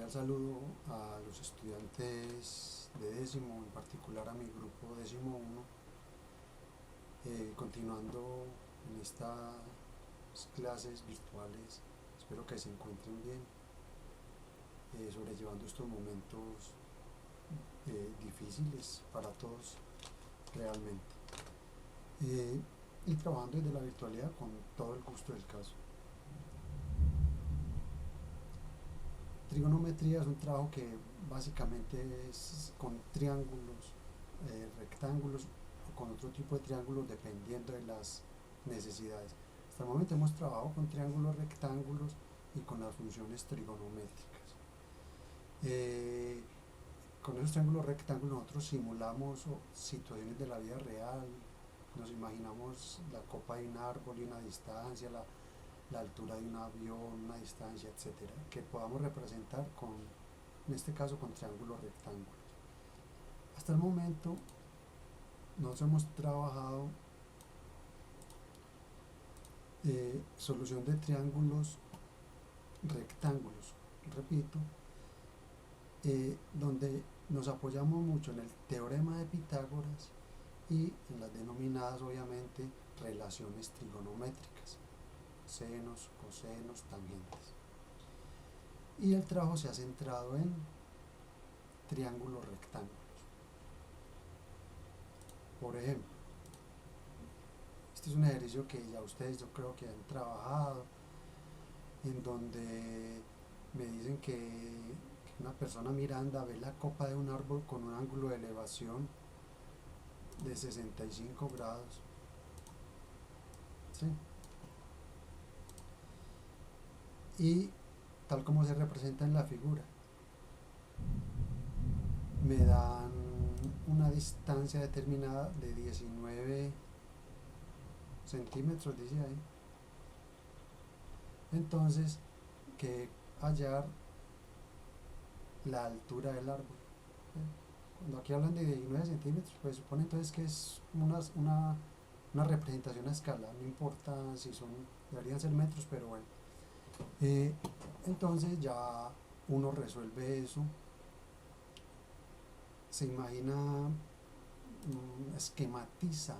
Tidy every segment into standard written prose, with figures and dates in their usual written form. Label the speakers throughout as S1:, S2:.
S1: cordial saludo a los estudiantes de décimo, en particular a mi grupo décimo 1, continuando en estas clases virtuales. Espero que se encuentren bien, sobrellevando estos momentos difíciles para todos realmente, y trabajando desde la virtualidad con todo el gusto del caso. Trigonometría es un trabajo que básicamente es con triángulos, rectángulos o con otro tipo de triángulos dependiendo de las necesidades. Hasta el momento hemos trabajado con triángulos, rectángulos y con las funciones trigonométricas. Con esos triángulos rectángulos nosotros simulamos situaciones de la vida real, nos imaginamos la copa de un árbol y una distancia, la altura de un avión, una distancia, etcétera, que podamos representar en este caso con triángulos rectángulos. Hasta el momento nos hemos trabajado solución de triángulos rectángulos, repito, donde nos apoyamos mucho en el teorema de Pitágoras y en las denominadas obviamente relaciones trigonométricas, senos, cosenos, tangentes. Y el trabajo se ha centrado en triángulos rectángulos. Por ejemplo, este es un ejercicio que ya ustedes yo creo que han trabajado, en donde me dicen que una persona miranda ve la copa de un árbol con un ángulo de elevación de 65 grados. ¿Sí? Y tal como se representa en la figura, me dan una distancia determinada de 19 centímetros, dice ahí. Entonces, que hallar la altura del árbol. Cuando aquí hablan de 19 centímetros, pues supone entonces que es una representación a escala, no importa si deberían ser metros, pero bueno. Entonces ya uno resuelve eso, se imagina, esquematiza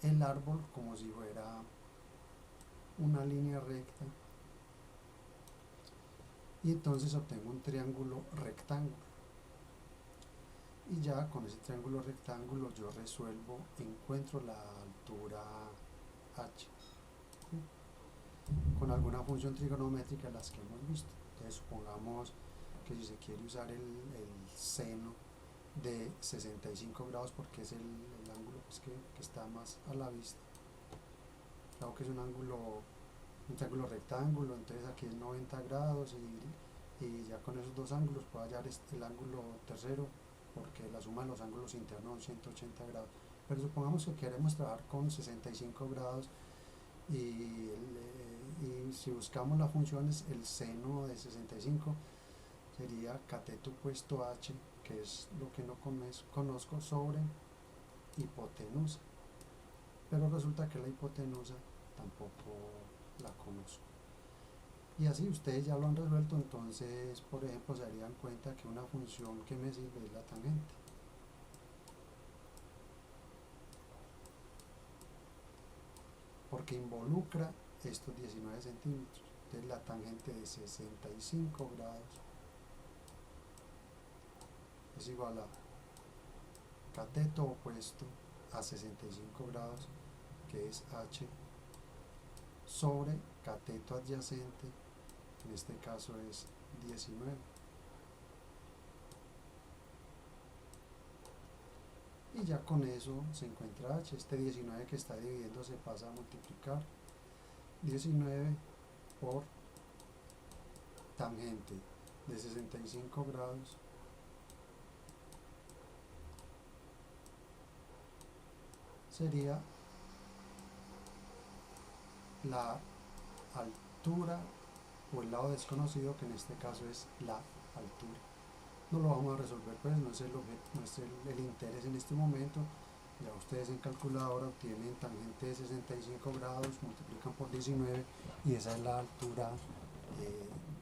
S1: el árbol como si fuera una línea recta, y entonces obtengo un triángulo rectángulo, y ya con ese triángulo rectángulo yo encuentro la altura h con alguna función trigonométrica las que hemos visto. Entonces supongamos que si se quiere usar el seno de 65 grados porque es el ángulo pues, que está más a la vista, claro que es un triángulo rectángulo, entonces aquí es 90 grados y ya con esos dos ángulos puedo hallar el ángulo tercero porque la suma de los ángulos internos son 180 grados. Pero supongamos que queremos trabajar con 65 grados y si buscamos las funciones, el seno de 65 sería cateto opuesto h, que es lo que no conozco, sobre hipotenusa, pero resulta que la hipotenusa tampoco la conozco. Y así ustedes ya lo han resuelto, entonces por ejemplo se darían cuenta que una función que me sirve es la tangente. Porque involucra estos 19 centímetros. Entonces la tangente de 65 grados es igual a cateto opuesto a 65 grados, que es h, sobre cateto adyacente, en este caso es 19. Y ya con eso se encuentra h. Este 19 que está dividiendo se pasa a multiplicar. 19 por tangente de 65 grados sería la altura o el lado desconocido, que en este caso es la altura. No lo vamos a resolver, pues no es el interés en este momento. Ya ustedes en calculadora obtienen tangente de 65 grados, multiplican por 19 y esa es la altura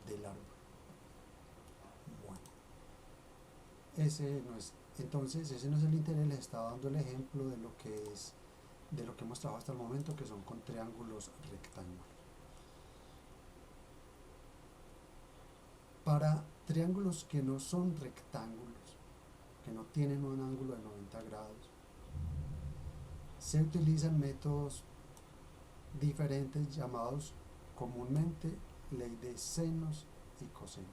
S1: del árbol. ese no es, entonces ese no es el interés. Les estaba dando el ejemplo de lo que es, de lo que hemos trabajado hasta el momento, que son con triángulos rectángulos. Para triángulos que no son rectángulos, que no tienen un ángulo de 90 grados, se utilizan métodos diferentes llamados comúnmente ley de senos y cosenos.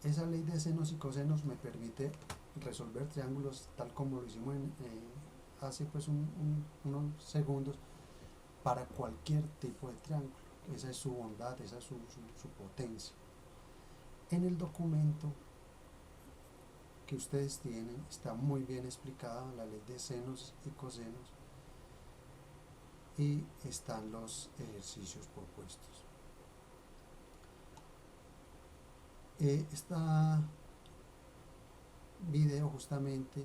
S1: Esa ley de senos y cosenos me permite resolver triángulos tal como lo hicimos hace pues unos segundos, para cualquier tipo de triángulo. Esa es su bondad, esa es su potencia. En el documento que ustedes tienen está muy bien explicada la ley de senos y cosenos, y están los ejercicios propuestos. Este video justamente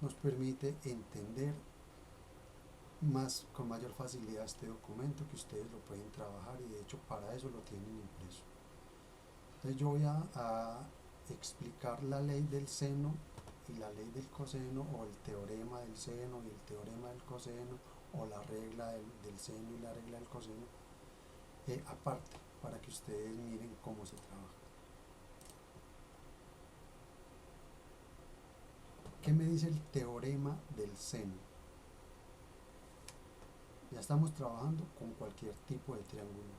S1: nos permite entender con mayor facilidad este documento, que ustedes lo pueden trabajar, y de hecho para eso lo tienen impreso. Entonces yo voy a explicar la ley del seno y la ley del coseno, o el teorema del seno y el teorema del coseno, o la regla del seno y la regla del coseno, aparte, para que ustedes miren cómo se trabaja. ¿Qué me dice el teorema del seno? Ya estamos trabajando con cualquier tipo de triángulo.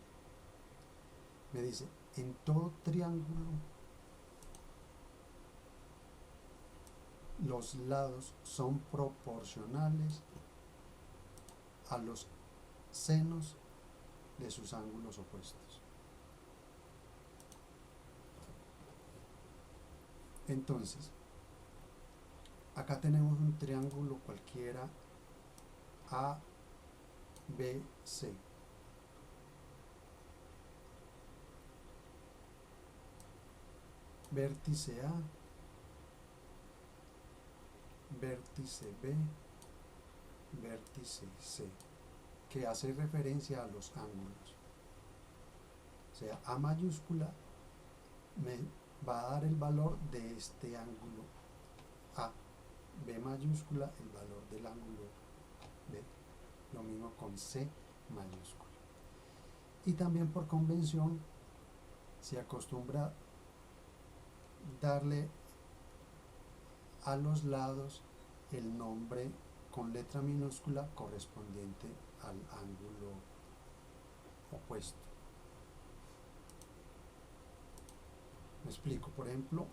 S1: Me dice, en todo triángulo los lados son proporcionales a los senos de sus ángulos opuestos. Entonces, acá tenemos un triángulo cualquiera ABC. Vértice A, vértice B, vértice C, que hace referencia a los ángulos. O sea, A mayúscula me va a dar el valor de este ángulo A, B mayúscula el valor del ángulo B, lo mismo con C mayúscula. Y también por convención se acostumbra darle a los lados el nombre con letra minúscula correspondiente al ángulo opuesto. Me explico. Por ejemplo,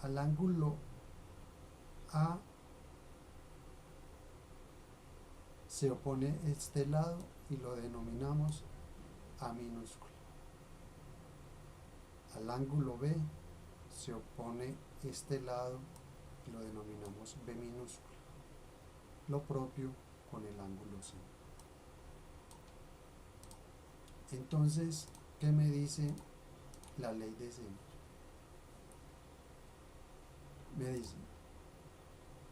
S1: al ángulo A se opone este lado y lo denominamos A minúscula. Al ángulo B se opone este lado y lo denominamos B minúscula. Lo propio con el ángulo C. Entonces, ¿qué me dice la ley de senos? Me dice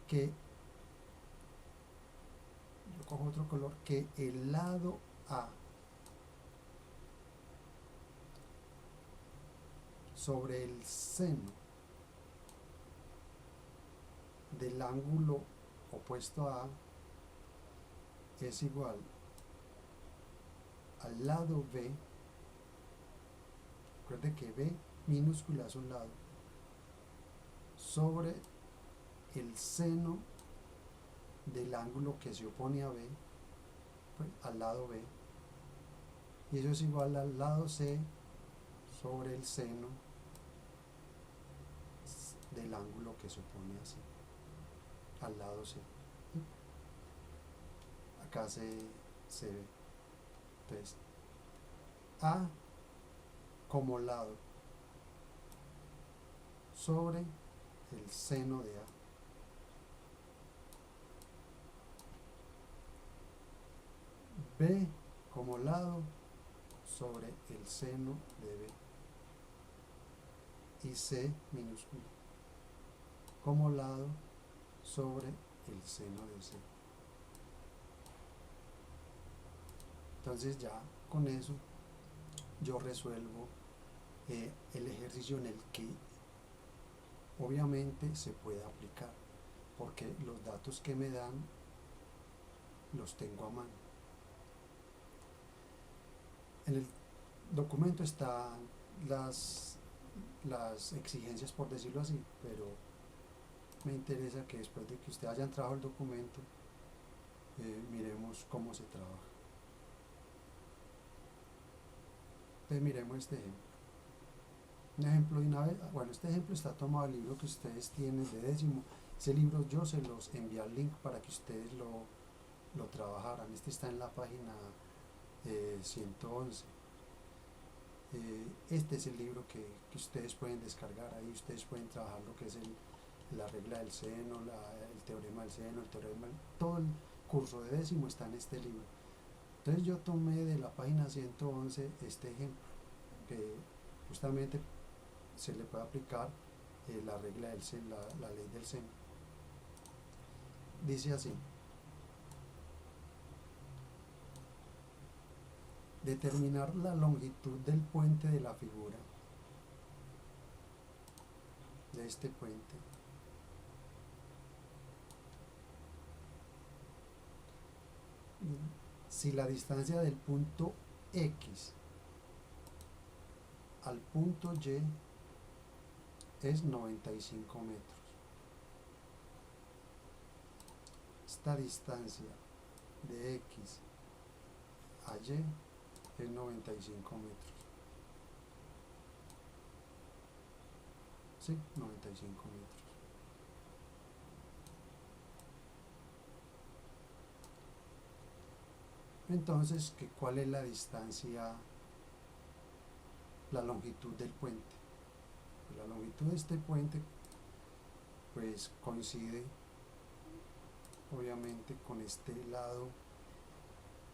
S1: que, yo cojo otro color, que el lado A sobre el seno del ángulo opuesto a es igual al lado B. Recuerde que B minúscula es un lado, sobre el seno del ángulo que se opone a B, pues, al lado B, y eso es igual al lado C sobre el seno del ángulo que se opone a C, al lado C. Acá se ve. Entonces, A como lado sobre el seno de A. B como lado sobre el seno de B. Y C minúscula como lado sobre el seno de C. Entonces ya con eso yo resuelvo el ejercicio en el que obviamente se puede aplicar, porque los datos que me dan los tengo a mano. En el documento están las exigencias, por decirlo así, pero me interesa que después de que usted haya entrado el documento, miremos cómo se trabaja. Entonces miremos este ejemplo. Un ejemplo de una vez, bueno, este ejemplo está tomado del libro que ustedes tienen de décimo. Ese libro yo se los envié al link para que ustedes lo trabajaran. Este está en la página 111. Este es el libro que ustedes pueden descargar. Ahí ustedes pueden trabajar lo que es la regla del seno, el teorema del seno, todo el curso de décimo está en este libro. Entonces yo tomé de la página 111 este ejemplo, que justamente se le puede aplicar la regla del seno, la ley del seno. Dice así: determinar la longitud del puente de la figura, de este puente, si la distancia del punto X al punto Y es 95 metros. Esta distancia de X a Y es 95 metros. Sí, 95 metros. Entonces, ¿cuál es la distancia, la longitud del puente? La longitud de este puente pues coincide obviamente con este lado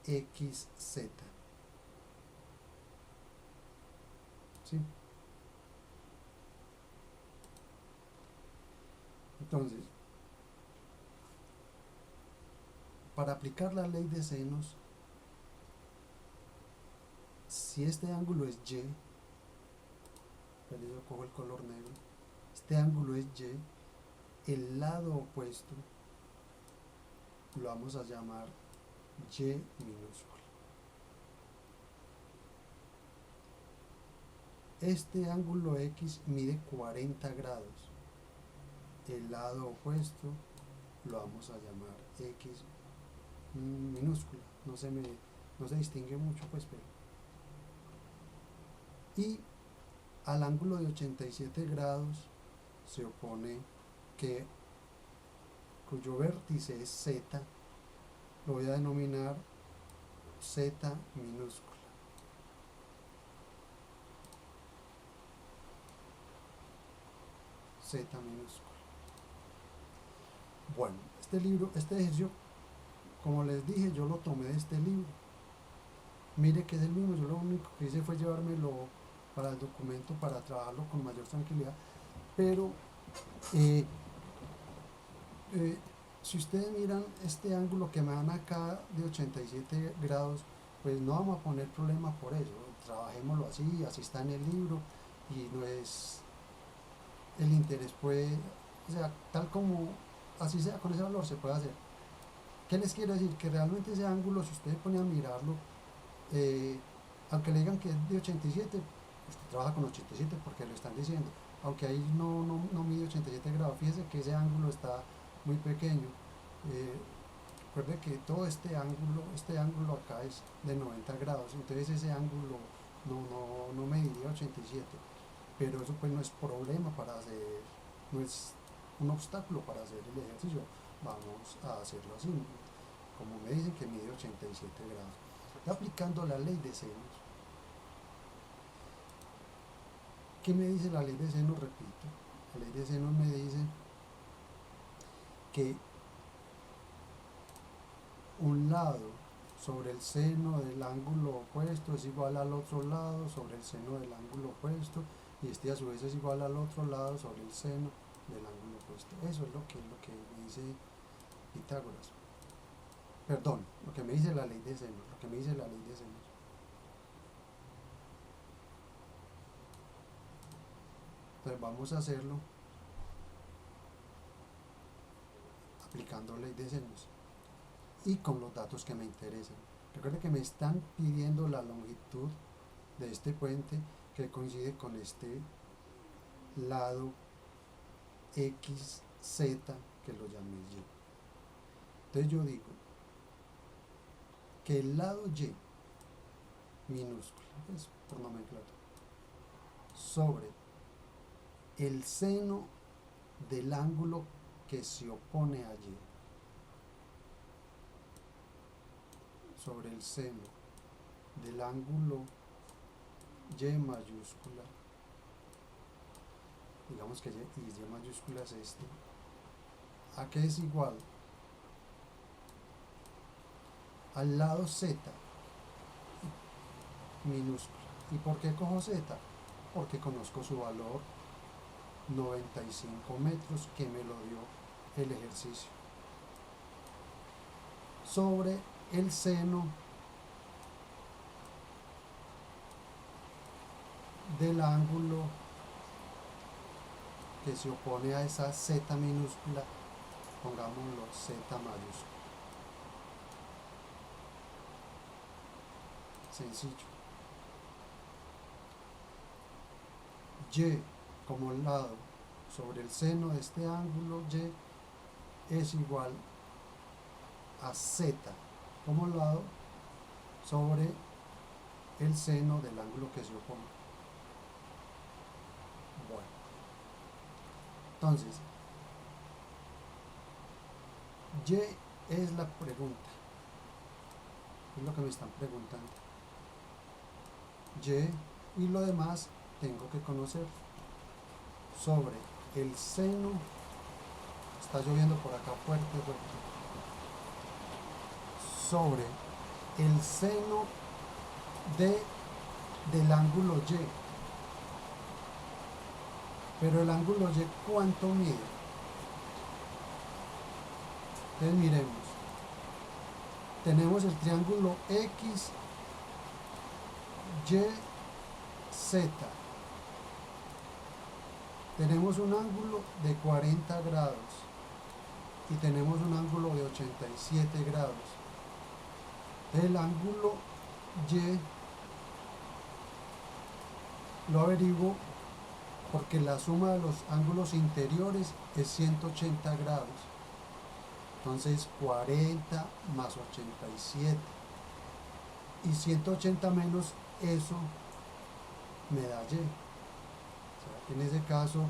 S1: XZ. ¿Sí? Entonces, para aplicar la ley de senos, si este ángulo es Y, pero yo cojo el color negro, este ángulo es Y, el lado opuesto lo vamos a llamar Y minúscula. Este ángulo X mide 40 grados, el lado opuesto lo vamos a llamar X minúscula, no se distingue mucho pues, pero. Y al ángulo de 87 grados se opone que cuyo vértice es Z, lo voy a denominar Z minúscula. Z minúscula. Bueno, este ejercicio, como les dije, yo lo tomé de este libro. Mire que es el mismo, yo lo único que hice fue llevármelo para el documento para trabajarlo con mayor tranquilidad. Pero si ustedes miran este ángulo que me dan acá de 87 grados, pues no vamos a poner problema por eso. Trabajémoslo así, así está en el libro y no es el interés, puede, o sea, tal como así sea, con ese valor se puede hacer. ¿Qué les quiero decir? Que realmente ese ángulo, si ustedes ponen a mirarlo, aunque le digan que es de 87, usted trabaja con 87 porque lo están diciendo, aunque ahí no mide 87 grados, fíjese que ese ángulo está muy pequeño. Recuerde que todo este ángulo acá es de 90 grados, entonces ese ángulo no mediría 87, pero eso pues no es problema para hacer, no es un obstáculo para hacer el ejercicio. Vamos a hacerlo así, como me dicen que mide 87 grados. Y aplicando la ley de senos. ¿Qué me dice la ley de senos? Repito, la ley de senos me dice que un lado sobre el seno del ángulo opuesto es igual al otro lado sobre el seno del ángulo opuesto, y este a su vez es igual al otro lado sobre el seno del ángulo opuesto. Eso es lo que me dice Pitágoras. Perdón, lo que me dice la ley de senos, Entonces vamos a hacerlo aplicando ley de senos y con los datos que me interesan. Recuerden que me están pidiendo la longitud de este puente que coincide con este lado XZ que lo llamé Y. Entonces yo digo que el lado Y minúscula, pues por nomenclatura, sobre el seno del ángulo que se opone a Y, sobre el seno del ángulo Y mayúscula, digamos que Y mayúscula es este, ¿a qué es igual? Al lado Z minúscula. ¿Y por qué cojo Z? Porque conozco su valor, 95 metros, que me lo dio el ejercicio, sobre el seno del ángulo que se opone a esa Z minúscula, pongámoslo Z mayúscula. Sencillo. Y como lado sobre el seno de este ángulo Y es igual a Z como lado sobre el seno del ángulo que se opone. Bueno, entonces Y es la pregunta, es lo que me están preguntando. Y lo demás tengo que conocer. Sobre el seno, está lloviendo por acá fuerte, sobre el seno del ángulo Y. Pero el ángulo Y, ¿cuánto mide? Entonces miremos. Tenemos el triángulo X, Y, Z. Tenemos un ángulo de 40 grados y tenemos un ángulo de 87 grados. El ángulo Y lo averiguo porque la suma de los ángulos interiores es 180 grados. Entonces 40 más 87 y 180 menos eso me da Y. En ese caso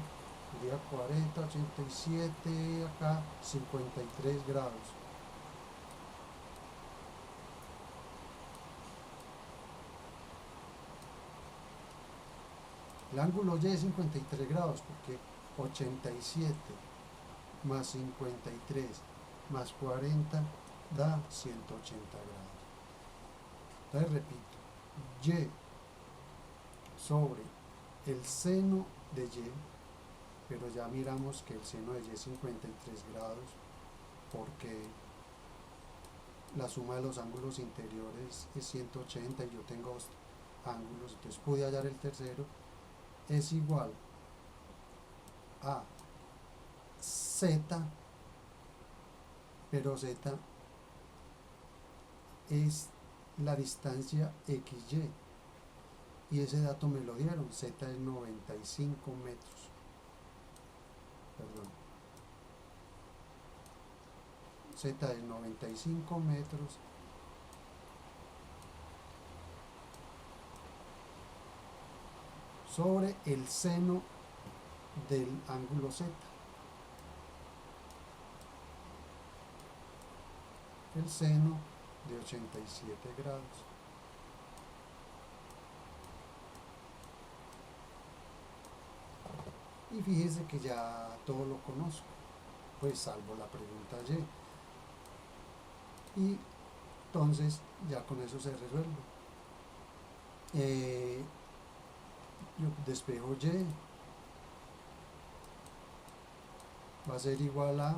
S1: sería 40, 87, acá 53 grados. El ángulo Y es 53 grados porque 87 más 53 más 40 da 180 grados. Entonces repito, Y sobre el seno de Y, pero ya miramos que el seno de Y es 53 grados porque la suma de los ángulos interiores es 180 y yo tengo dos ángulos, entonces pude hallar el tercero, es igual a Z, pero Z es la distancia XY y ese dato me lo dieron, Z es 95 metros, perdón, Z es 95 metros sobre el seno del ángulo Z. El seno de 87 grados. Y fíjese que ya todo lo conozco, pues salvo la pregunta Y. Y entonces ya con eso se resuelve. Yo despejo Y, va a ser igual a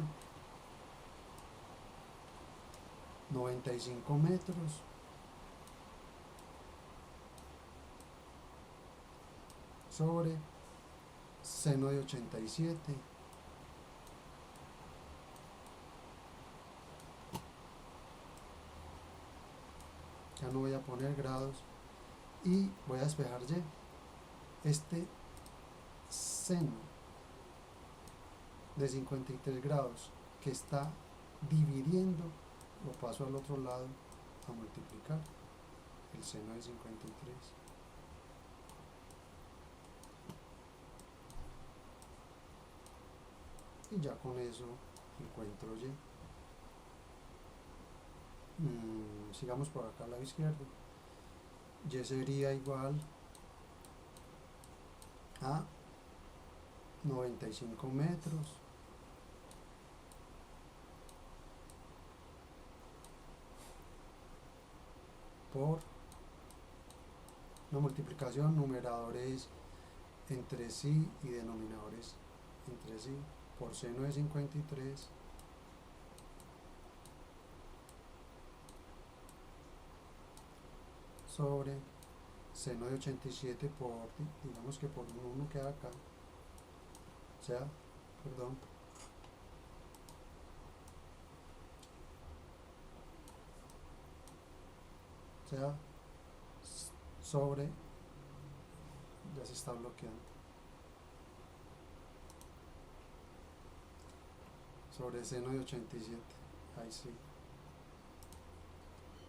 S1: 95 metros sobre seno de 87, ya no voy a poner grados y voy a despejar y. Este seno de 53 grados que está dividiendo lo paso al otro lado a multiplicar el seno de 53 y ya con eso encuentro y. Sigamos por acá al lado izquierdo. Y sería igual a 95 metros por la multiplicación, numeradores entre sí y denominadores entre sí, por seno de 53 sobre seno de 87 por, digamos que por 1 queda acá, o sea, perdón, o sea, sobre, ya se está bloqueando, sobre seno de 87, ahí sí,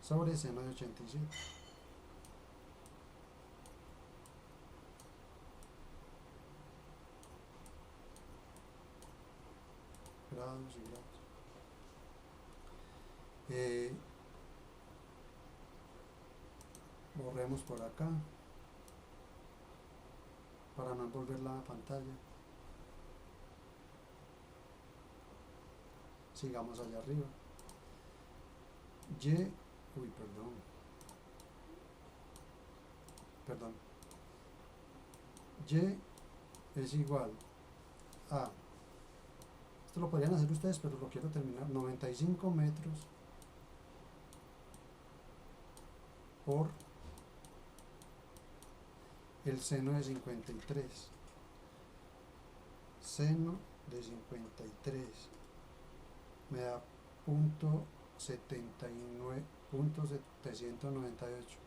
S1: sobre seno de 87. Grados y grados. Borremos por acá para no envolver la pantalla. Sigamos allá arriba. Perdón. Y es igual a, esto lo podrían hacer ustedes, pero lo quiero terminar, 95 metros por el seno de 53. Seno de 53 me da punto 79, punto 798,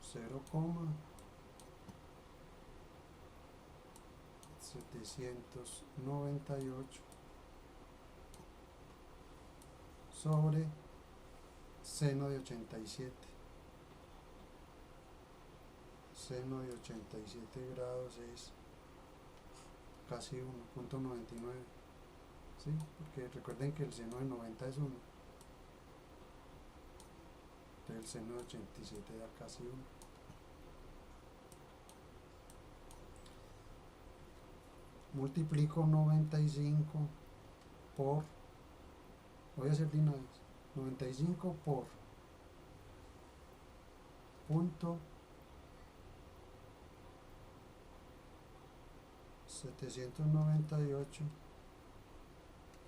S1: 0,798 sobre seno de 87. Seno de 87 grados es casi 1,99, ¿sí? Porque recuerden que el seno de 90 es 1, entonces el seno de 87 da casi 1. Multiplico 95 por, voy a hacer de una vez, 95 por punto 798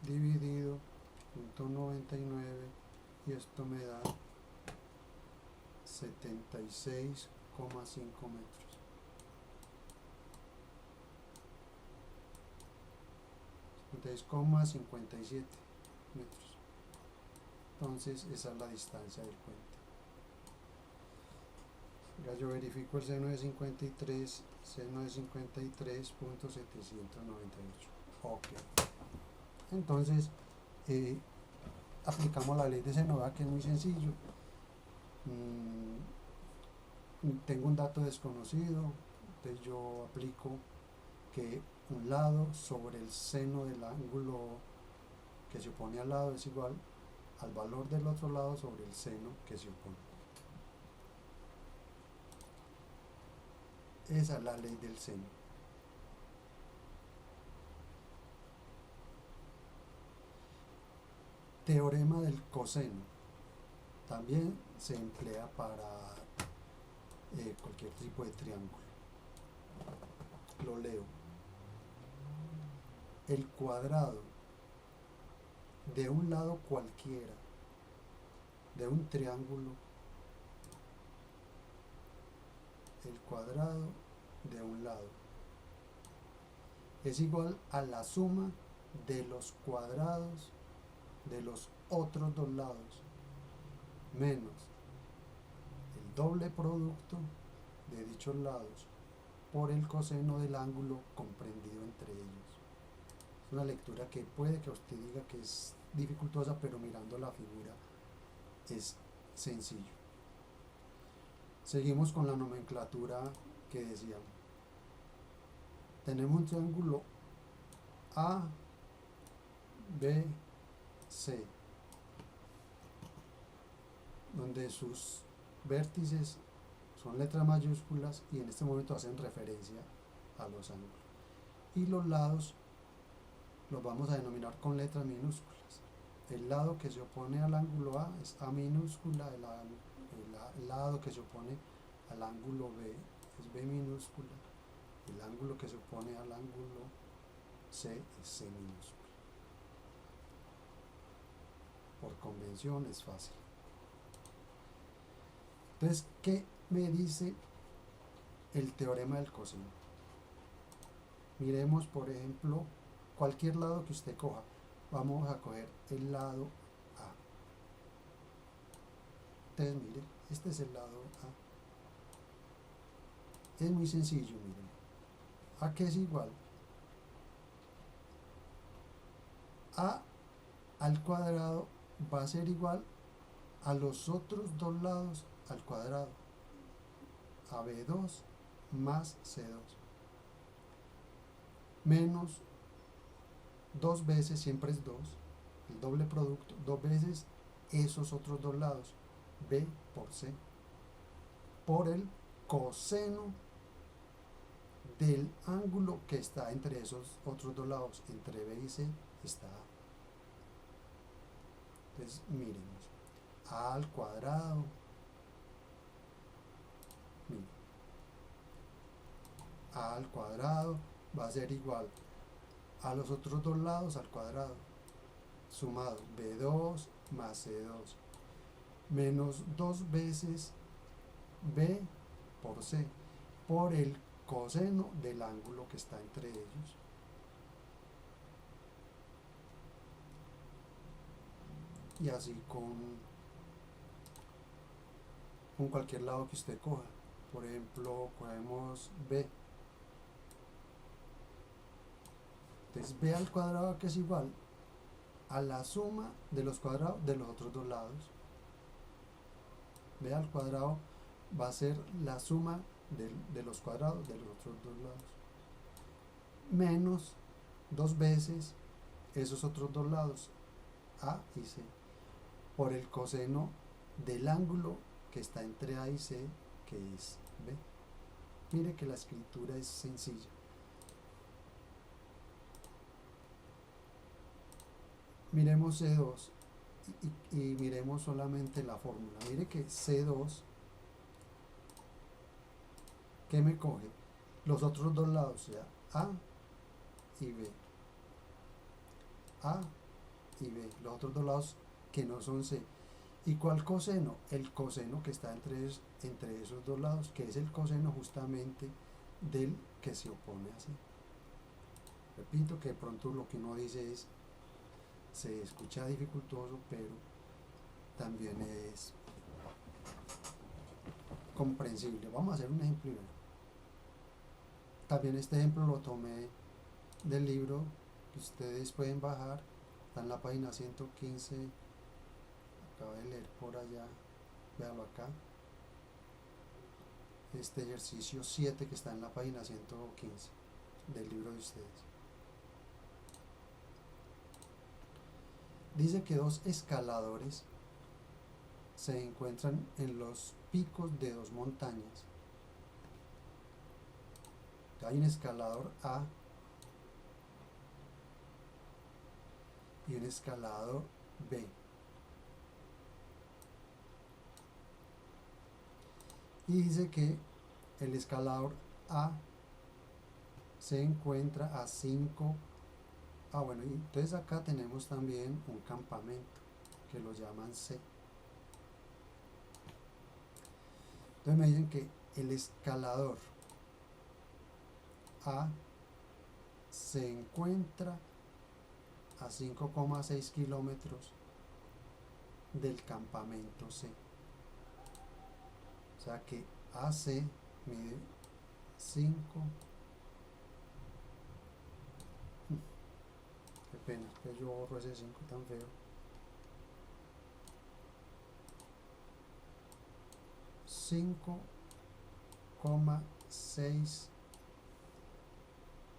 S1: dividido punto 99 y esto me da 76,5 metros. 76,57 metros. Entonces esa es la distancia del puente. Ya yo verifico el seno de 53, seno de 53.798. Ok. Entonces aplicamos la ley de seno, que es muy sencillo. Tengo un dato desconocido, entonces yo aplico que un lado sobre el seno del ángulo que se opone al lado es igual al valor del otro lado sobre el seno que se opone. Esa es la ley del seno. Teorema del coseno. También se emplea para cualquier tipo de triángulo. Lo leo. El cuadrado de un lado cualquiera de un triángulo, el cuadrado de un lado es igual a la suma de los cuadrados de los otros dos lados menos el doble producto de dichos lados por el coseno del ángulo comprendido entre ellos. Es una lectura que puede que usted diga que es dificultosa, pero mirando la figura es sencillo. Seguimos con la nomenclatura que decíamos. Tenemos un triángulo A, B, C, donde sus vértices son letras mayúsculas y en este momento hacen referencia a los ángulos. Y los lados los vamos a denominar con letras minúsculas. El lado que se opone al ángulo A es A minúscula, el lado que se opone al ángulo B es B minúscula, el ángulo que se opone al ángulo C es C minúscula. Por convención es fácil. Entonces, ¿qué me dice el teorema del coseno? Miremos, por ejemplo, cualquier lado que usted coja. Vamos a coger el lado A. Entonces, mire, este es el lado A. Es muy sencillo, miren. ¿A qué es igual? A al cuadrado va a ser igual a los otros dos lados al cuadrado. AB2 más C2. Menos 2 veces, siempre es 2, el doble producto, 2 veces esos otros dos lados, B por C, por el coseno del ángulo que está entre esos otros dos lados, entre B y C está A. Entonces miremos, A al cuadrado, miren, A al cuadrado va a ser igual a los otros dos lados al cuadrado, sumado B2 más C2, menos 2 veces B por C, por el coseno del ángulo que está entre ellos. Y así con cualquier lado que usted coja. Por ejemplo, cogemos B. Entonces B al cuadrado, que es igual a la suma de los cuadrados de los otros dos lados. B al cuadrado va a ser la suma de los cuadrados de los otros dos lados, menos 2 veces esos otros dos lados, A y C, por el coseno del ángulo que está entre A y C, que es B. Mire que la escritura es sencilla. Miremos C2 y miremos solamente la fórmula. Mire que C2, ¿qué me coge? Los otros dos lados, o sea, A y B. A y B, los otros dos lados que no son C. ¿Y cuál coseno? El coseno que está entre esos dos lados, que es el coseno justamente del que se opone a C. Repito que de pronto lo que uno dice se escucha dificultoso, pero también es comprensible. Vamos a hacer un ejemplo. También este ejemplo lo tomé del libro que ustedes pueden bajar, está en la página 115, acabo de leer por allá, véalo acá, este ejercicio 7 que está en la página 115 del libro de ustedes. Dice que dos escaladores se encuentran en los picos de dos montañas. Hay un escalador A y un escalador B. Y dice que el escalador A se encuentra a 5. Bueno, y entonces acá tenemos también un campamento que lo llaman C. Entonces me dicen que el escalador A se encuentra a 5,6 kilómetros del campamento C. O sea que AC mide 5. Qué pena que yo borro ese 5 tan feo. 5,6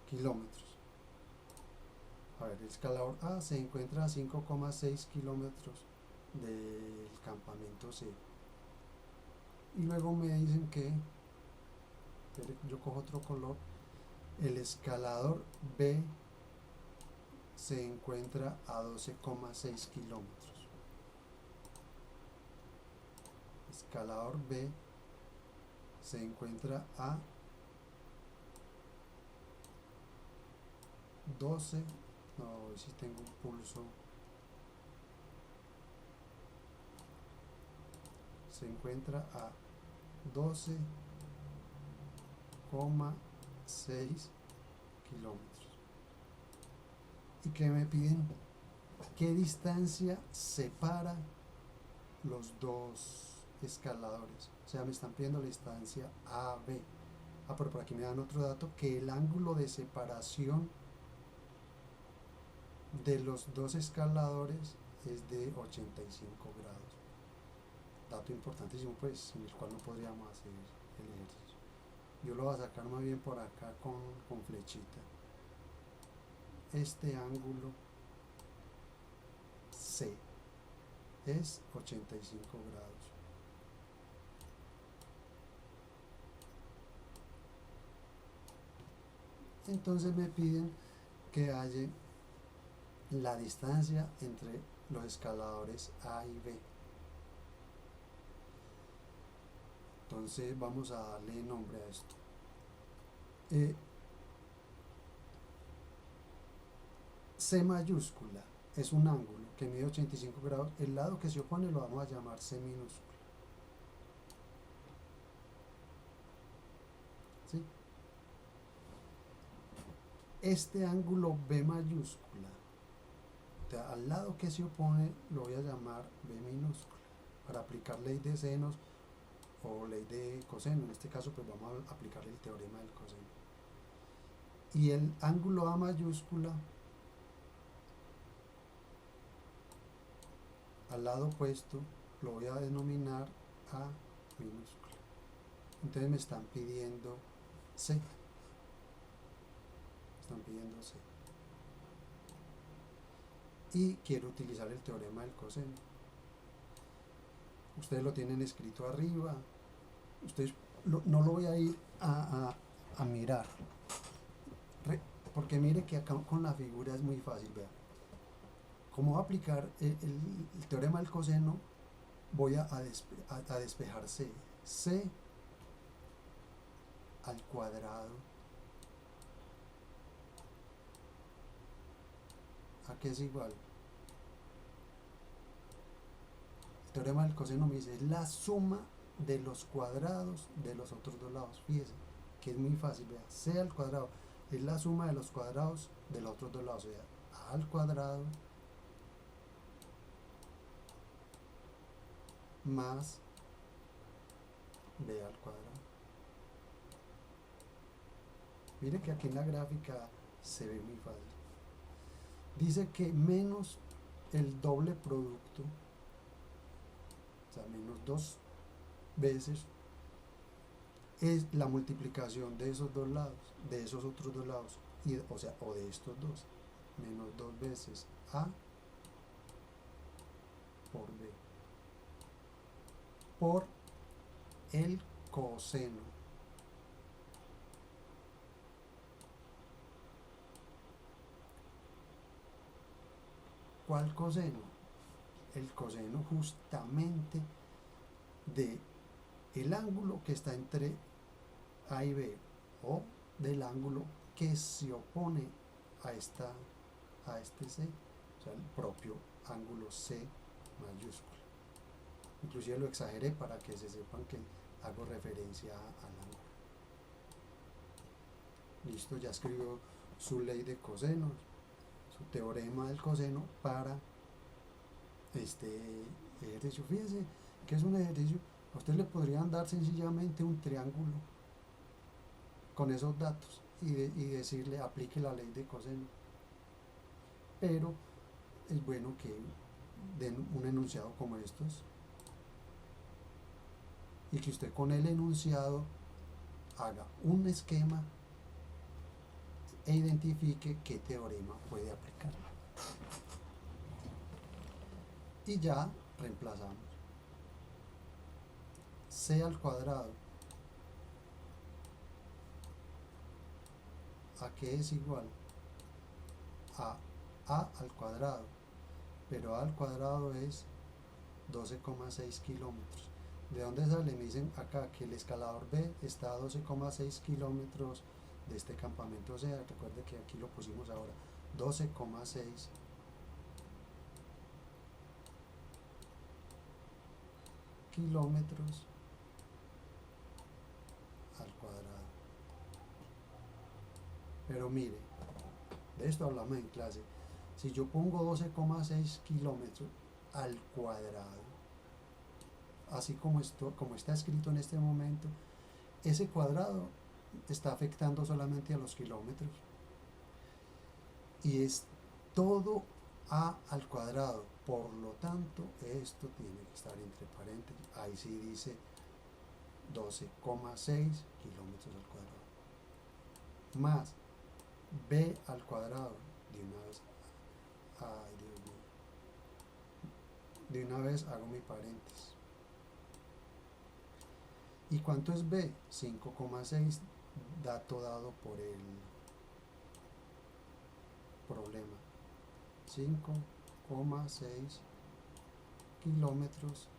S1: kilómetros. A ver, el escalador A se encuentra a 5,6 kilómetros del campamento C. Y luego me dicen que, yo cojo otro color, el escalador B se encuentra a 12,6 kilómetros. Escalador B se encuentra a 12, no, si tengo un pulso, se encuentra a 12,6 kilómetros. ¿Y qué me piden? ¿Qué distancia separa los dos escaladores? O sea, me están pidiendo la distancia AB. Pero por aquí me dan otro dato, que el ángulo de separación de los dos escaladores es de 85 grados. Dato importantísimo, pues, sin el cual no podríamos hacer el ejercicio. Yo lo voy a sacar más bien por acá con flechita. Este ángulo C es 85 grados. Entonces me piden que haya la distancia entre los escaladores A y B. Entonces vamos a darle nombre a esto. C mayúscula es un ángulo que mide 85 grados. El lado que se opone lo vamos a llamar C minúscula. ¿Sí? Este ángulo B mayúscula, al lado que se opone lo voy a llamar B minúscula, para aplicar ley de senos o ley de coseno. En este caso pues vamos a aplicarle el teorema del coseno. Y el ángulo A mayúscula, al lado opuesto, lo voy a denominar A minúscula. Entonces me están pidiendo C. Y quiero utilizar el teorema del coseno. Ustedes lo tienen escrito arriba. Ustedes no lo voy a ir a mirar, porque mire que acá con la figura es muy fácil. Vean, como voy a aplicar el teorema del coseno, voy a despejar C. C al cuadrado, ¿a qué es igual? El teorema del coseno me dice, es la suma de los cuadrados de los otros dos lados. Fíjese que es muy fácil. Vea, C al cuadrado es la suma de los cuadrados de los otros dos lados. O sea, A al cuadrado más B al cuadrado. Mire que aquí en la gráfica se ve muy fácil. Dice que menos el doble producto, o sea, menos 2 veces, es la multiplicación de esos dos lados, de esos otros dos lados, o de estos dos. Menos 2 veces A por B por el coseno. ¿Cuál coseno? El coseno justamente de el ángulo que está entre A y B, o del ángulo que se opone a este C, o sea, el propio ángulo C mayúscula. Inclusive lo exageré para que se sepan que hago referencia al ángulo. Listo, ya escribió su ley de cosenos, su teorema del coseno para este ejercicio. Fíjense que es un ejercicio, a usted le podrían dar sencillamente un triángulo con esos datos y decirle aplique la ley de coseno, pero es bueno que den un enunciado como estos y que usted con el enunciado haga un esquema e identifique qué teorema puede aplicar. Y ya reemplazamos c al cuadrado a que es igual a al cuadrado, pero a al cuadrado es 12,6 kilómetros. ¿De dónde sale? Me dicen acá que el escalador B está a 12,6 kilómetros de este campamento. O sea, recuerde que aquí lo pusimos ahora, 12,6 kilómetros al cuadrado. Pero mire, de esto hablamos en clase. Si yo pongo 12,6 kilómetros al cuadrado, así como está escrito en este momento, ese cuadrado está afectando solamente a los kilómetros y es todo a al cuadrado, por lo tanto esto tiene que estar entre paréntesis. Ahí sí dice 12,6 kilómetros al cuadrado más b al cuadrado. De una vez, ay Dios mío, de una vez hago mi paréntesis. ¿Y cuánto es b? 5,6, dato dado por el problema. 5,6 kilómetros.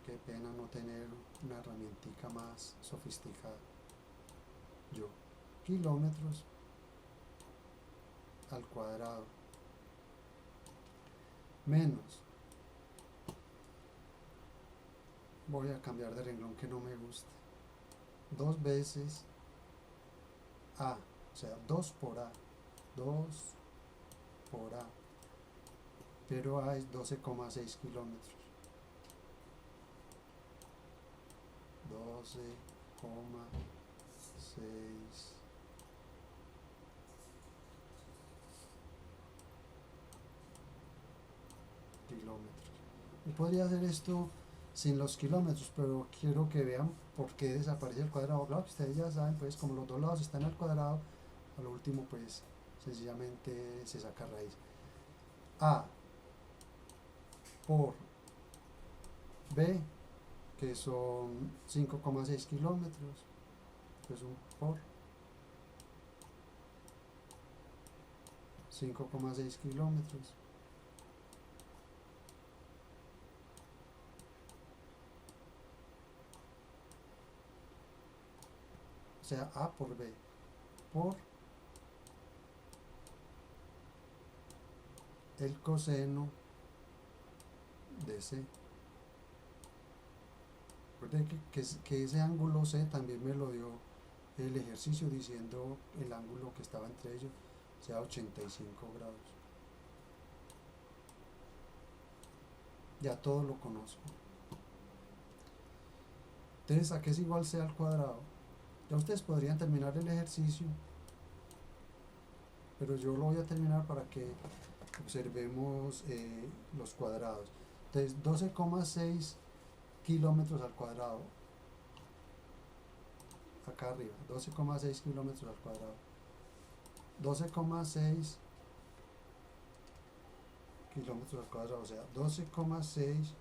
S1: Qué pena no tener una herramientica más sofisticada. Yo, kilómetros al cuadrado menos, voy a cambiar de renglón que no me gusta, 2 veces a, o sea, 2 por a, 2 por a, pero a es 12,6 kilómetros, 12,6 kilómetros. Y podría hacer esto sin los kilómetros, pero quiero que vean por qué desaparece el cuadrado. Claro que ustedes ya saben, pues como los dos lados están al cuadrado, a lo último pues sencillamente se saca raíz. A por B, que son 5,6 kilómetros, pues un por 5,6 kilómetros. O sea, A por B, por el coseno de C. Recuerden que ese ángulo C también me lo dio el ejercicio diciendo el ángulo que estaba entre ellos, o sea, 85 grados. Ya todo lo conozco. Entonces, ¿a qué es igual C al cuadrado? Ya ustedes podrían terminar el ejercicio, pero yo lo voy a terminar para que observemos los cuadrados. Entonces 12,6 kilómetros al cuadrado, acá arriba, 12,6 kilómetros al cuadrado, 12,6 kilómetros al cuadrado, o sea, 12,6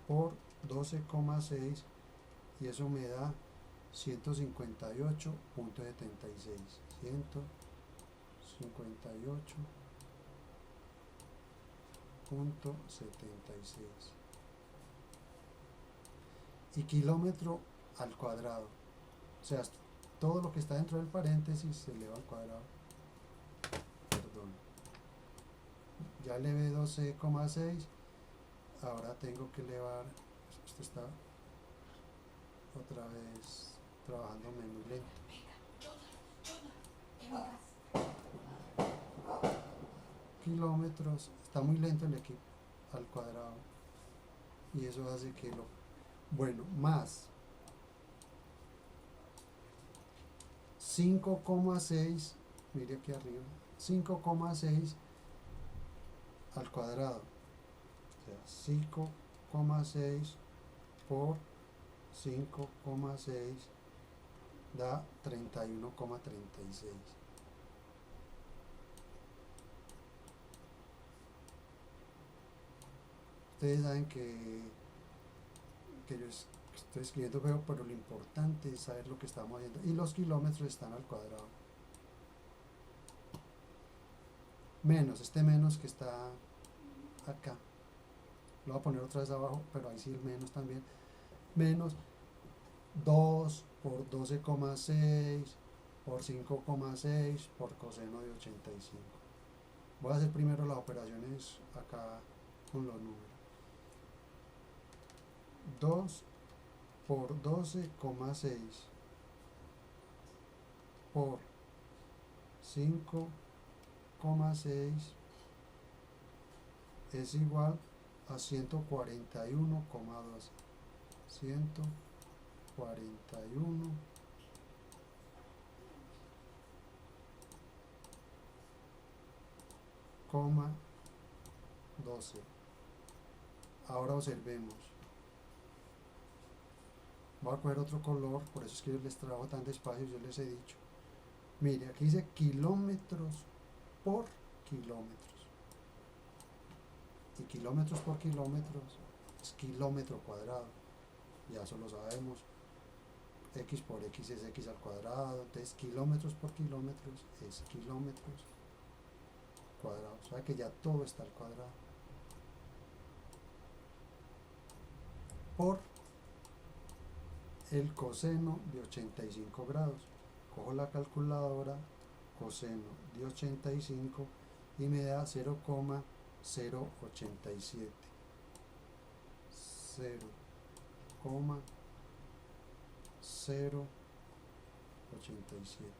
S1: por 12,6, y eso me da 158,76, 158,76, y kilómetro al cuadrado, o sea, todo lo que está dentro del paréntesis se eleva al cuadrado. Perdón, ya elevé 12,6, ahora tengo que elevar, esto está otra vez trabajándome muy lento. Kilómetros, está muy lento el equipo al cuadrado, y eso hace que lo, bueno, más 5,6, mire aquí arriba, 5,6 al cuadrado, o sea, 5,6 por 5,6 da 31,36. Ustedes saben que yo estoy escribiendo feo, pero lo importante es saber lo que estamos haciendo. Y los kilómetros están al cuadrado. Menos, este menos que está acá. Lo voy a poner otra vez abajo, pero ahí sí el menos también. Menos 2 por 12,6 por 5,6 por coseno de 85. Voy a hacer primero las operaciones acá con los números. 2 por 12,6 por 5,6 es igual a 141,12. 141,12. Ahora observemos. Voy a coger otro color, por eso es que yo les trabajo tan despacio, yo les he dicho. Mire, aquí dice kilómetros por kilómetros. Y kilómetros por kilómetros es kilómetro cuadrado. Ya eso lo sabemos. X por X es X al cuadrado. Entonces kilómetros por kilómetros es kilómetros cuadrados. O sea que ya todo está al cuadrado. Por el coseno de 85 grados. Cojo la calculadora, coseno de 85 y me da 0,087. 0,087.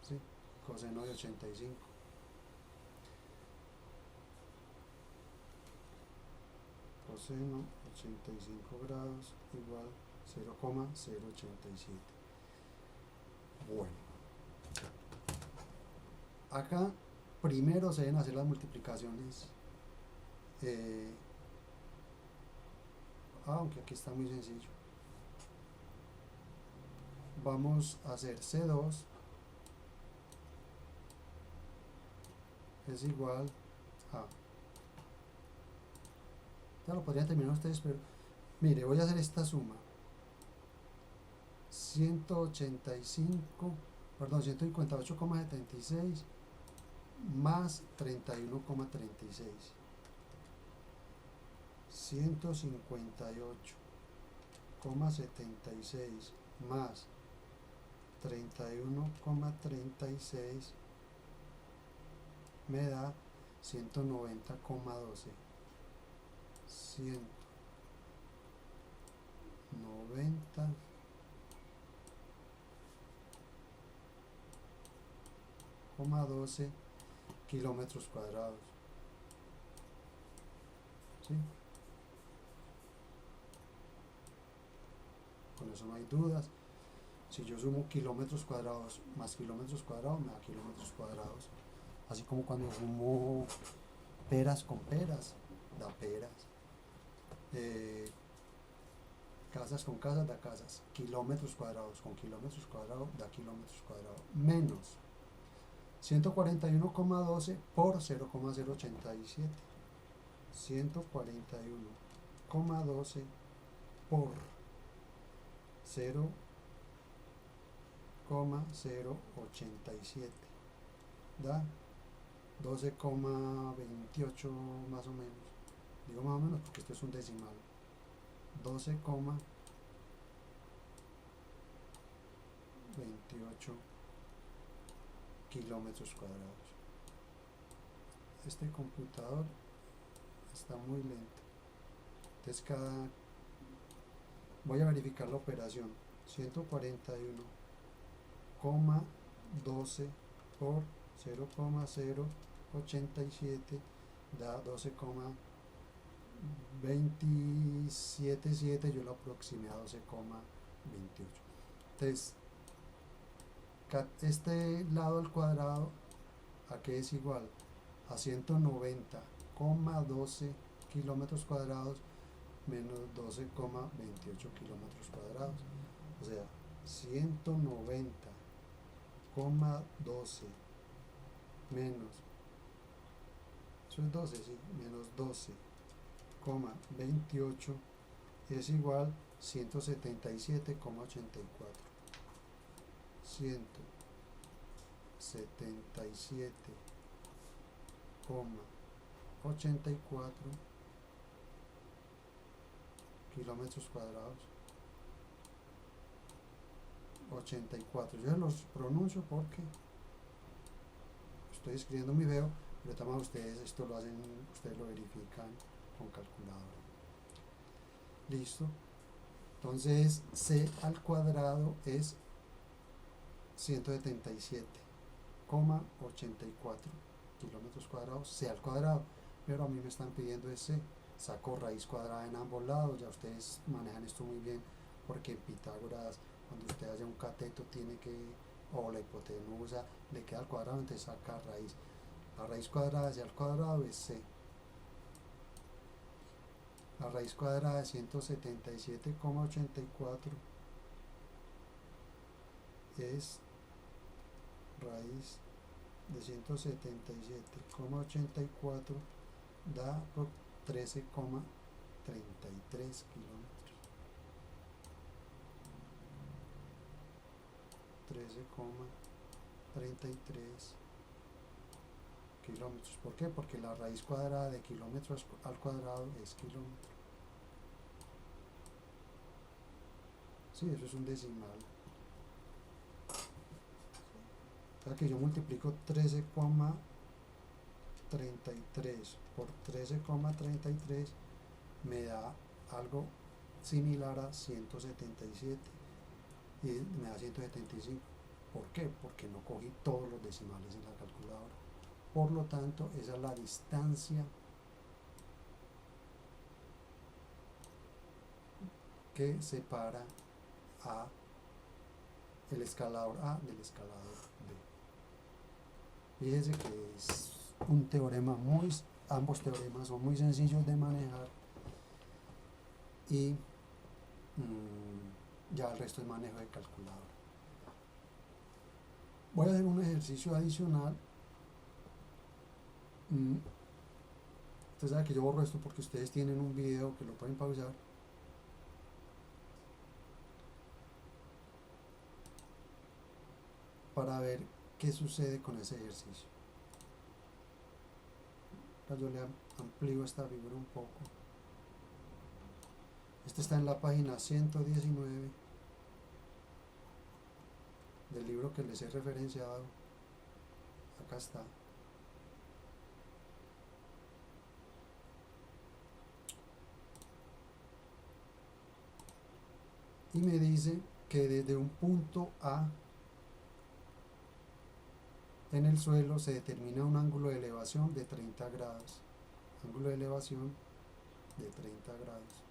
S1: ¿Sí? Coseno de 85. Coseno 85 grados igual 0,087. Bueno, acá primero se deben hacer las multiplicaciones, aunque aquí está muy sencillo. Vamos a hacer C2 es igual a, ya lo podrían terminar ustedes, pero mire, voy a hacer esta suma. 158,76 más 31,36. 158,76 más 31,36 me da 190,12. 190,12 kilómetros cuadrados. ¿Sí? Con eso no hay dudas. Si yo sumo kilómetros cuadrados más kilómetros cuadrados, me da kilómetros cuadrados. Así como cuando sumo peras con peras, da peras. Casas con casas da casas. Kilómetros cuadrados con kilómetros cuadrados da kilómetros cuadrados. Menos 141,12 por 0,087. 141,12 por 0,087 da 12,28 más o menos. Digo más o menos porque esto es un decimal. 12,28 kilómetros cuadrados. Este computador está muy lento. Entonces voy a verificar la operación. 141,12 por 0,087 da 12,277, yo lo aproximé a 12,28. Entonces este lado al cuadrado, ¿a qué es igual? A 190,12 kilómetros cuadrados menos 12,28 kilómetros cuadrados. O sea, 190,12 menos, eso es 12, sí, menos 12,28 es igual 177,84. 177,84 kilómetros cuadrados. 84, yo los pronuncio porque estoy escribiendo mi video, pero también ustedes esto lo hacen, ustedes lo verifican con calculadora. Listo. Entonces c al cuadrado es 177,84 kilómetros cuadrados, c al cuadrado, pero a mí me están pidiendo ese. Saco raíz cuadrada en ambos lados, ya ustedes manejan esto muy bien, porque en Pitágoras, cuando usted hace un cateto, tiene que, o la hipotenusa, le queda al cuadrado, entonces saca raíz. La raíz cuadrada hacia el cuadrado es c. La raíz cuadrada de 177,84 es raíz de 177,84 da 13,33 kilómetros. 13,33 kilómetros. ¿Por qué? Porque la raíz cuadrada de kilómetros al cuadrado es kilómetro. Sí, eso es un decimal. O sea que yo multiplico 13,33 por 13,33 me da algo similar a 177 y me da 175. ¿Por qué? Porque no cogí todos los decimales en la calculadora. Por lo tanto, esa es la distancia que separa a el escalador A del escalador B. Fíjense que es un teorema ambos teoremas son muy sencillos de manejar y ya el resto es manejo de calculadora. Voy a hacer un ejercicio adicional. Ustedes saben que yo borro esto porque ustedes tienen un video que lo pueden pausar. Para ver qué sucede con ese ejercicio. Ahora yo le amplío esta figura un poco. Este está en la página 119 del libro que les he referenciado. Acá está. Y me dice que desde un punto A en el suelo se determina un ángulo de elevación de 30 grados. Ángulo de elevación de 30 grados.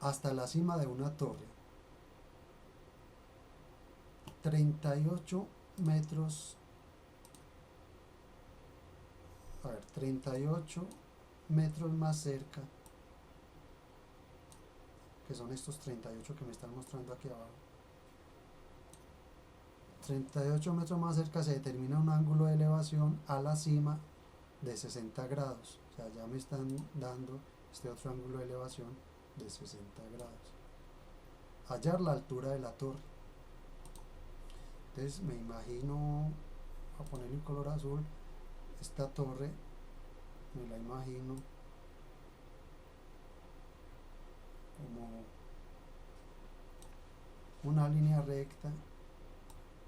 S1: Hasta la cima de una torre. 38 metros. A ver, 38 metros más cerca, que son estos 38 que me están mostrando aquí abajo. 38 metros más cerca se determina un ángulo de elevación a la cima de 60 grados. O sea, ya me están dando este otro ángulo de elevación de 60 grados. Hallar la altura de la torre. Entonces me imagino, a poner en color azul, esta torre, me la imagino como una línea recta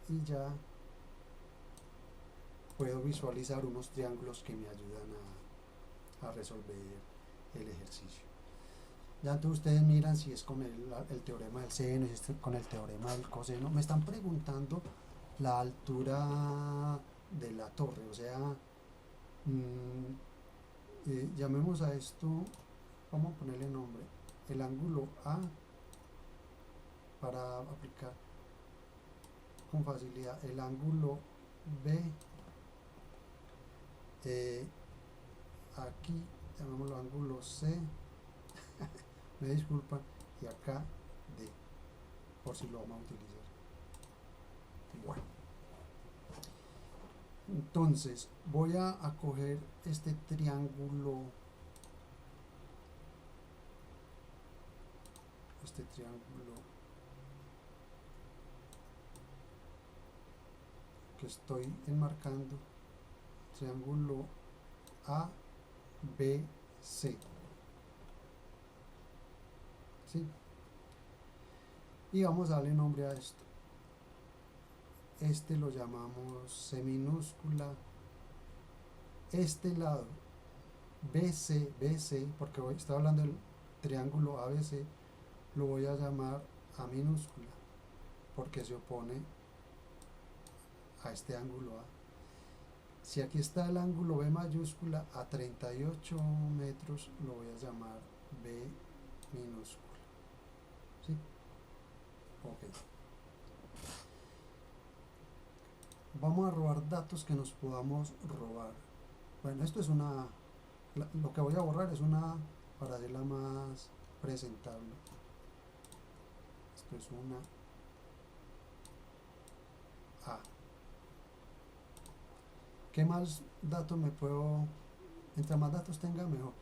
S1: y ya puedo visualizar unos triángulos que me ayudan a resolver el ejercicio. Ya entonces ustedes miran si es con el teorema del seno, si es con el teorema del coseno. Me están preguntando la altura de la torre, o sea, llamemos a esto, vamos a ponerle nombre, el ángulo A, para aplicar con facilidad el ángulo B, aquí llamémoslo ángulo C, me disculpan, y acá D, por si lo vamos a utilizar. Bueno, entonces voy a coger este triángulo, que estoy enmarcando, triángulo A, B, C, ¿sí? Y vamos a darle nombre a esto. Este lo llamamos C minúscula. Este lado BC, porque hoy estoy hablando del triángulo ABC, lo voy a llamar A minúscula, porque se opone a este ángulo A. Si aquí está el ángulo B mayúscula a 38 metros, lo voy a llamar B minúscula. ¿Sí? Ok. Vamos a robar datos que nos podamos robar. Bueno, esto es lo que voy a borrar es una, para hacerla más presentable. Esto es una A. ¿Qué más datos me puedo? Entre más datos tenga, mejor.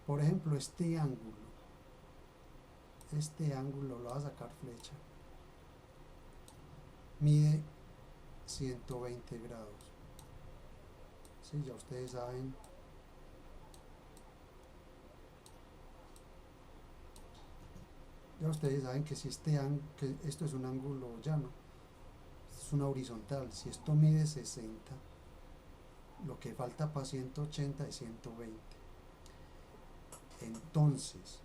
S1: Por ejemplo, este ángulo lo va a sacar flecha. Mide 120 grados. Sí, ya ustedes saben. Ya ustedes saben que si que esto es un ángulo llano, es una horizontal. Si esto mide 60, lo que falta para 180 es 120. Entonces,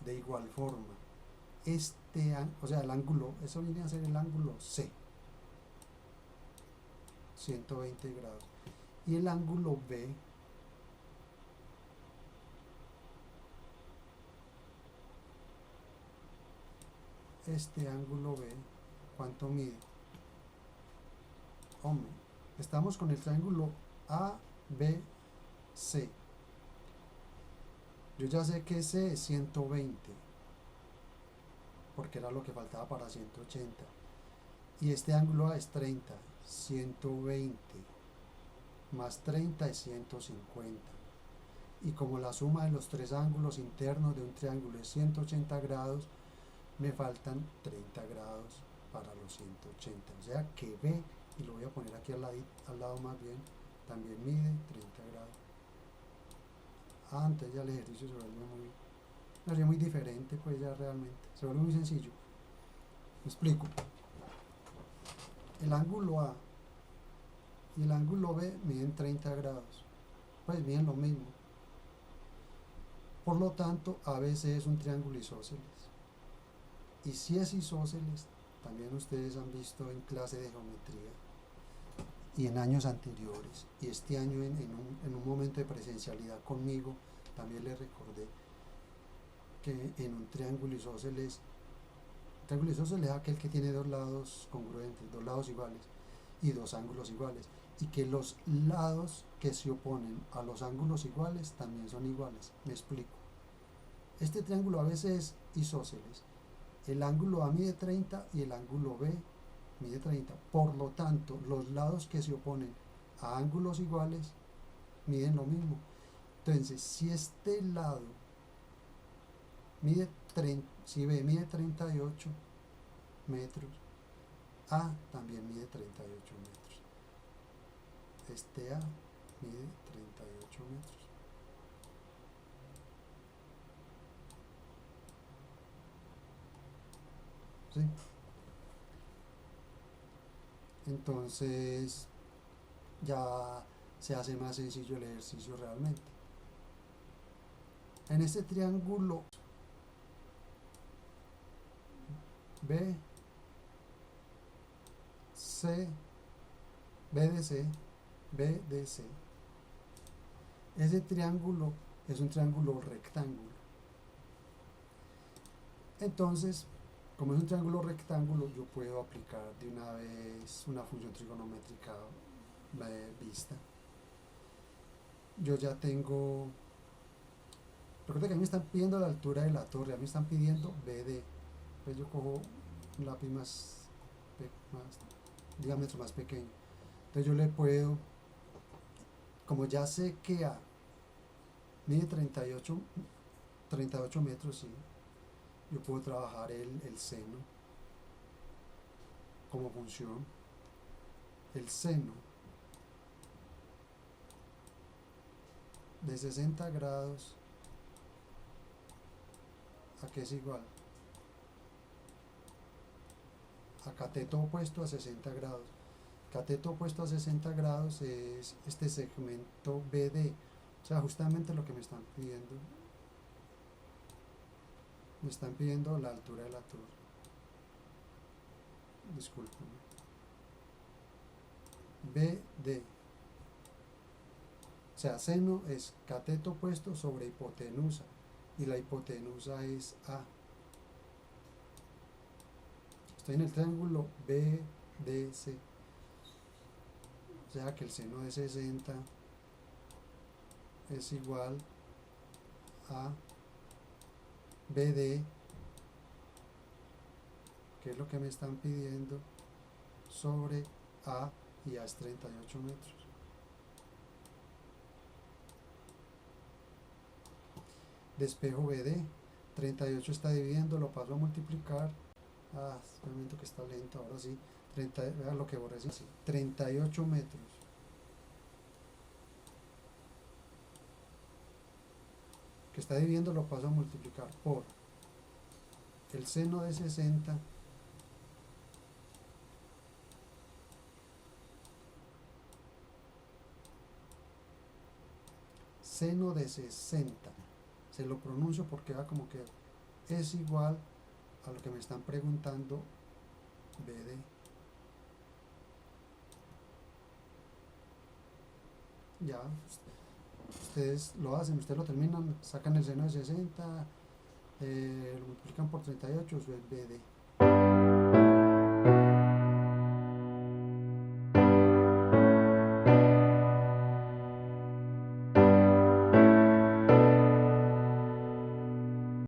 S1: de igual forma, o sea, el ángulo, eso viene a ser el ángulo C, 120 grados. Y el ángulo B, este ángulo B, ¿cuánto mide? Hombre, estamos con el triángulo ABC. Yo ya sé que C es 120, porque era lo que faltaba para 180. Y este ángulo A es 30, 120 más 30 es 150. Y como la suma de los tres ángulos internos de un triángulo es 180 grados, me faltan 30 grados para los 180. O sea que B, y lo voy a poner aquí al lado más bien, también mide 30 grados. Antes ya el ejercicio se vuelve muy diferente, pues ya realmente se vuelve muy sencillo. Me explico. El ángulo A y el ángulo B miden 30 grados, pues miden lo mismo. Por lo tanto, ABC es un triángulo isósceles. Y si es isósceles, también ustedes han visto en clase de geometría y en años anteriores, y este año en un momento de presencialidad conmigo, también les recordé que en un triángulo isósceles es aquel que tiene dos lados congruentes, dos lados iguales y dos ángulos iguales, y que los lados que se oponen a los ángulos iguales también son iguales. Me explico. Este triángulo a veces es isósceles. El ángulo A mide 30 y el ángulo B mide 30. Por lo tanto, los lados que se oponen a ángulos iguales miden lo mismo. Entonces, si este lado mide 30, si B mide 38 metros, A también mide 38 metros. Este A mide 38 metros. ¿Sí? Entonces, ya se hace más sencillo el ejercicio realmente. En este triángulo B, C, BDC, BDC, ese triángulo es un triángulo rectángulo. Entonces, como es un triángulo rectángulo, yo puedo aplicar de una vez una función trigonométrica vista. Yo ya tengo, recuerda que a mí me están pidiendo la altura de la torre, a mí me están pidiendo BD. Pues yo cojo un lápiz más diámetro más pequeño. Entonces yo le puedo, como ya sé que A mide 38 metros, sí, yo puedo trabajar el seno como función. El seno de 60 grados, ¿a qué es igual? A cateto opuesto a 60 grados. Cateto opuesto a 60 grados es este segmento BD. O sea, justamente lo que me están pidiendo. Me están pidiendo la altura de la torre. Disculpen. BD. O sea, seno es cateto opuesto sobre hipotenusa. Y la hipotenusa es A. Estoy en el triángulo BDC. O sea que el seno de 60 es igual a BD, que es lo que me están pidiendo, sobre A, y A es 38 metros. Despejo BD, 38 está dividiendo, lo paso a multiplicar. Un momento que está lento, ahora sí. Vean lo que borré, así, 38 metros. Que está dividiendo lo paso a multiplicar por el seno de 60 seno de 60. Se lo pronuncio porque va como que es igual a lo que me están preguntando, BD. Ya, ustedes lo hacen, ustedes lo terminan, sacan el seno de 60, lo multiplican por 38, eso es BD.